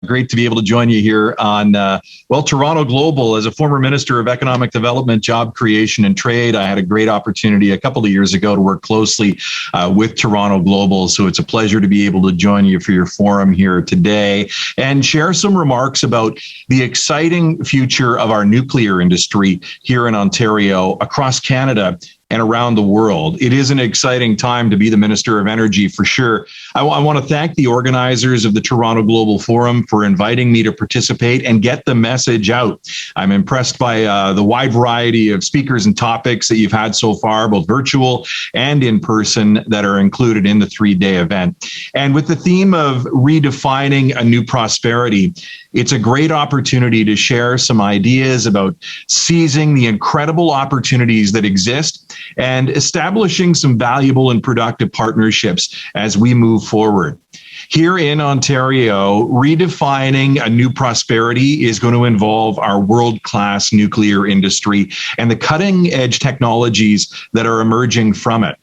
Great to be able to join you here on, Toronto Global. As a former Minister of Economic Development, Job Creation and Trade, I had a great opportunity a couple of years ago to work closely with Toronto Global. So it's a pleasure to be able to join you for your forum here today and share some remarks about the exciting future of our nuclear industry here in Ontario, across Canada, and around the world. It is an exciting time to be the Minister of Energy for sure. I want to thank the organizers of the Toronto Global Forum for inviting me to participate and get the message out. I'm impressed by the wide variety of speakers and topics that you've had so far, both virtual and in person, that are included in the 3-day event. And with the theme of redefining a new prosperity, it's a great opportunity to share some ideas about seizing the incredible opportunities that exist and establishing some valuable and productive partnerships as we move forward. Here in Ontario, redefining a new prosperity is going to involve our world-class nuclear industry and the cutting-edge technologies that are emerging from it.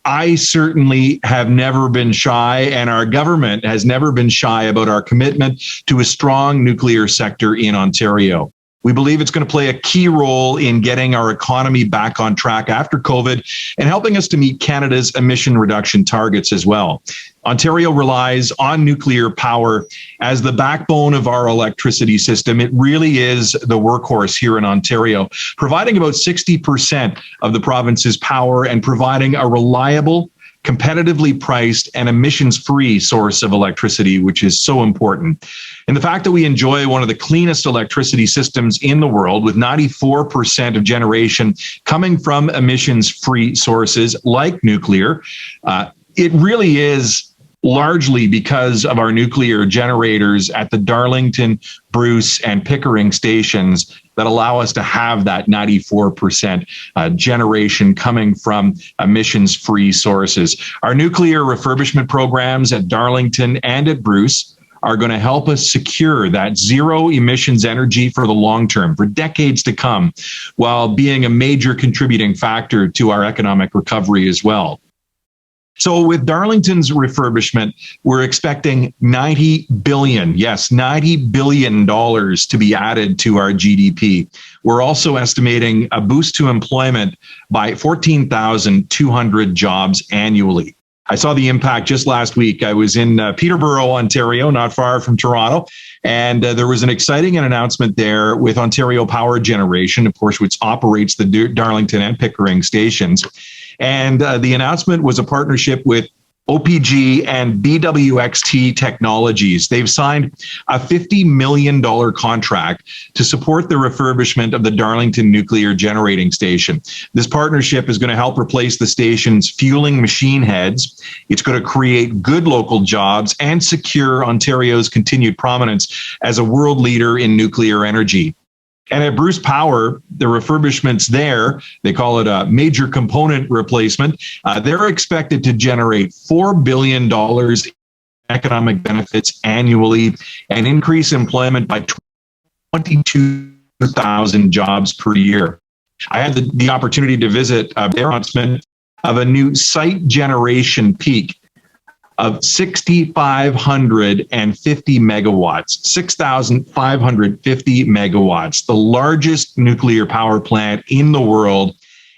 I certainly have never been shy, and our government has never been shy about our commitment to a strong nuclear sector in Ontario. We believe it's going to play a key role in getting our economy back on track after COVID and helping us to meet Canada's emission reduction targets as well. Ontario relies on nuclear power as the backbone of our electricity system. It really is the workhorse here in Ontario, providing about 60% of the province's power and providing a reliable, competitively priced and emissions-free source of electricity, which is so important. And the fact that we enjoy one of the cleanest electricity systems in the world, with 94% of generation coming from emissions-free sources like nuclear, it really is largely because of our nuclear generators at the Darlington, Bruce, and Pickering stations that allow us to have that 94% generation coming from emissions-free sources. Our nuclear refurbishment programs at Darlington and at Bruce are going to help us secure that zero emissions energy for the long term, for decades to come, while being a major contributing factor to our economic recovery as well. So with Darlington's refurbishment, we're expecting $90 billion to be added to our GDP. We're also estimating a boost to employment by 14,200 jobs annually. I saw the impact just last week. I was in Peterborough, Ontario, not far from Toronto, and there was an exciting announcement there with Ontario Power Generation, of course, which operates the Darlington and Pickering stations. And the announcement was a partnership with OPG and BWXT Technologies. They've signed a $50 million contract to support the refurbishment of the Darlington nuclear generating station. This partnership is going to help replace the station's fueling machine heads. It's going to create good local jobs and secure Ontario's continued prominence as a world leader in nuclear energy. And at Bruce Power, the refurbishments there, they call it a major component replacement. They're expected to generate $4 billion in economic benefits annually and increase employment by 22,000 jobs per year. I had the opportunity to visit their announcement of a new site generation peak of 6,550 megawatts, 6,550 megawatts, the largest nuclear power plant in the world.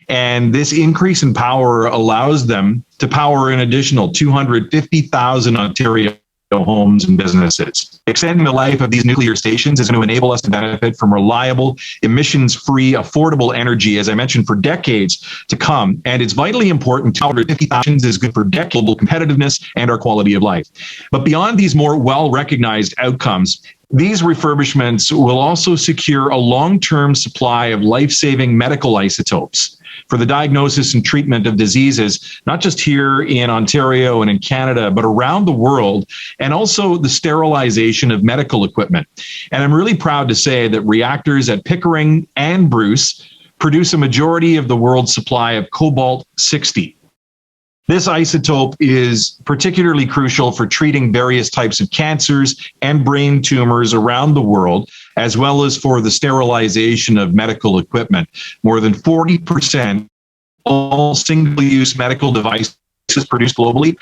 And this increase in power allows them to power an additional 250,000 Ontario homes and businesses. Extending the life of these nuclear stations is going to enable us to benefit from reliable, emissions-free, affordable energy, as I mentioned, for decades to come. And it's vitally important. 250,000 is good for global competitiveness and our quality of life. But beyond these more well-recognized outcomes, these refurbishments will also secure a long-term supply of life-saving medical isotopes for the diagnosis and treatment of diseases, not just here in Ontario and in Canada, but around the world, and also the sterilization of medical equipment. And I'm really proud to say that reactors at Pickering and Bruce produce a majority of the world's supply of cobalt-60. This isotope is particularly crucial for treating various types of cancers and brain tumors around the world, as well as for the sterilization of medical equipment. More than 40% of all single-use medical devices produced globally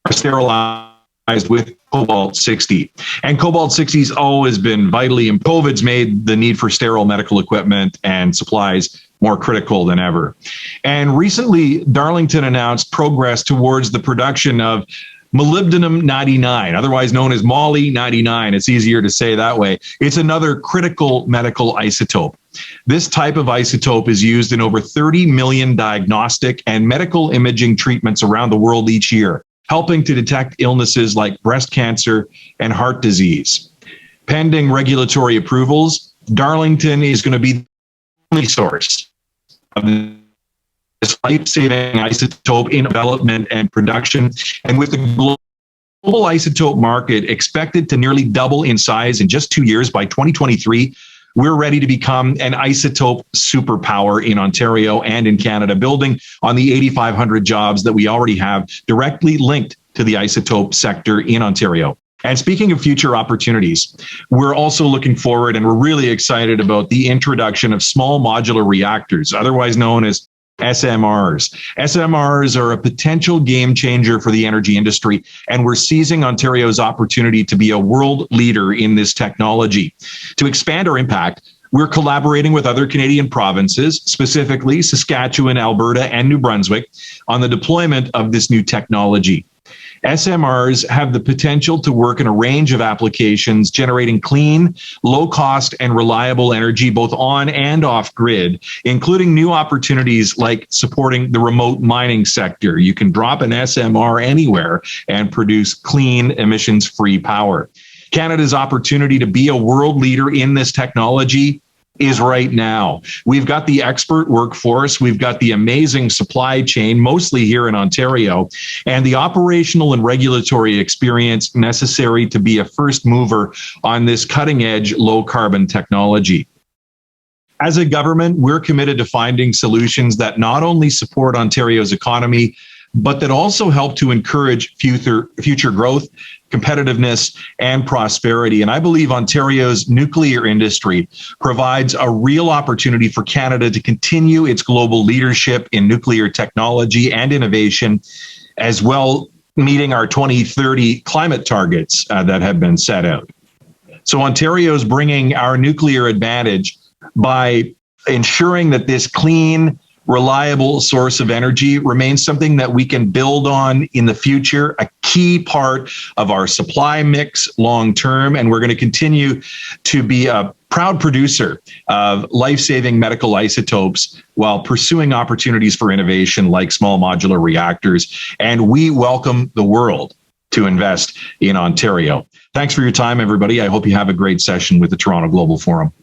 are sterilized with cobalt-60. And cobalt-60 has always been vitally important. COVID's made the need for sterile medical equipment and supplies more critical than ever. And recently, Darlington announced progress towards the production of molybdenum-99, otherwise known as Moly-99. It's easier to say that way. It's another critical medical isotope. This type of isotope is used in over 30 million diagnostic and medical imaging treatments around the world each year, helping to detect illnesses like breast cancer and heart disease. Pending regulatory approvals, Darlington is going to be the only source of this life-saving isotope in development and production. And with the global isotope market expected to nearly double in size in just 2 years by 2023, we're ready to become an isotope superpower in Ontario and in Canada, building on the 8,500 jobs that we already have directly linked to the isotope sector in Ontario. And speaking of future opportunities, we're also looking forward and we're really excited about the introduction of small modular reactors, otherwise known as SMRs. SMRs are a potential game changer for the energy industry, and we're seizing Ontario's opportunity to be a world leader in this technology. To expand our impact, we're collaborating with other Canadian provinces, specifically Saskatchewan, Alberta, and New Brunswick, on the deployment of this new technology. SMRs have the potential to work in a range of applications, generating clean, low-cost, and reliable energy both on and off-grid, including new opportunities like supporting the remote mining sector. You can drop an SMR anywhere and produce clean, emissions-free power. Canada's opportunity to be a world leader in this technology is right now. We've got the expert workforce, we've got the amazing supply chain, mostly here in Ontario, and the operational and regulatory experience necessary to be a first mover on this cutting-edge low-carbon technology. As a government, we're committed to finding solutions that not only support Ontario's economy, but that also help to encourage future growth, competitiveness, and prosperity. And I believe Ontario's nuclear industry provides a real opportunity for Canada to continue its global leadership in nuclear technology and innovation, as well meeting our 2030 climate targets that have been set out. So Ontario is bringing our nuclear advantage by ensuring that this clean, reliable source of energy remains something that we can build on in the future, a key part of our supply mix long term. And we're going to continue to be a proud producer of life-saving medical isotopes while pursuing opportunities for innovation like small modular reactors. And we welcome the world to invest in Ontario. Thanks for your time, everybody. I hope you have a great session with the Toronto Global Forum.